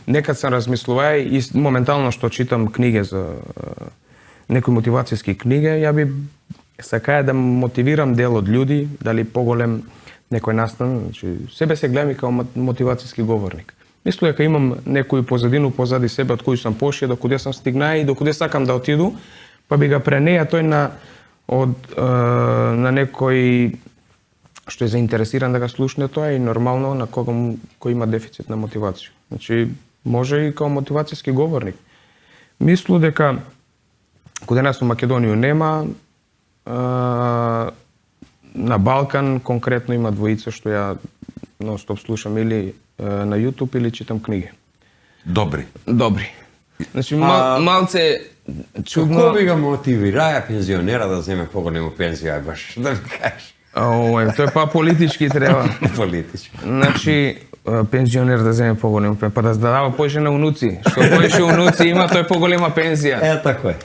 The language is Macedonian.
некад сам размислувај и моментално што читам книги за некои мотивацијски книги, ја би сакаја да мотивирам дел од луѓе, дали поголем некој настан, значи себе се гледам и као мотивацијски говорник. Мислам дека имам некој позадину позади себе од кој сам пошио, до куде сам стигнаа и до куде сакам да отиду, па би га пренеја тој на некој што е заинтересиран да ga слушне тоа и нормално на кого кој има дефицит на мотивација. Значи може и као мотивацијски говорник. Мислам дека каде нас во Македонија нема, на Балкан конкретно има двојица што ја нон-стоп слушам или на YouTube или читам книги. Добри. Значи малце чудно. Како би га мотивираја пензионера да земе поголема пензија, баш да ми кажеш? Тоа па политички треба. Политички. Значи пензионер да земе поголема пензија, па да дава повеќе на унуци. Што повеќе унуци има, тоа е поголема пензија. Така е.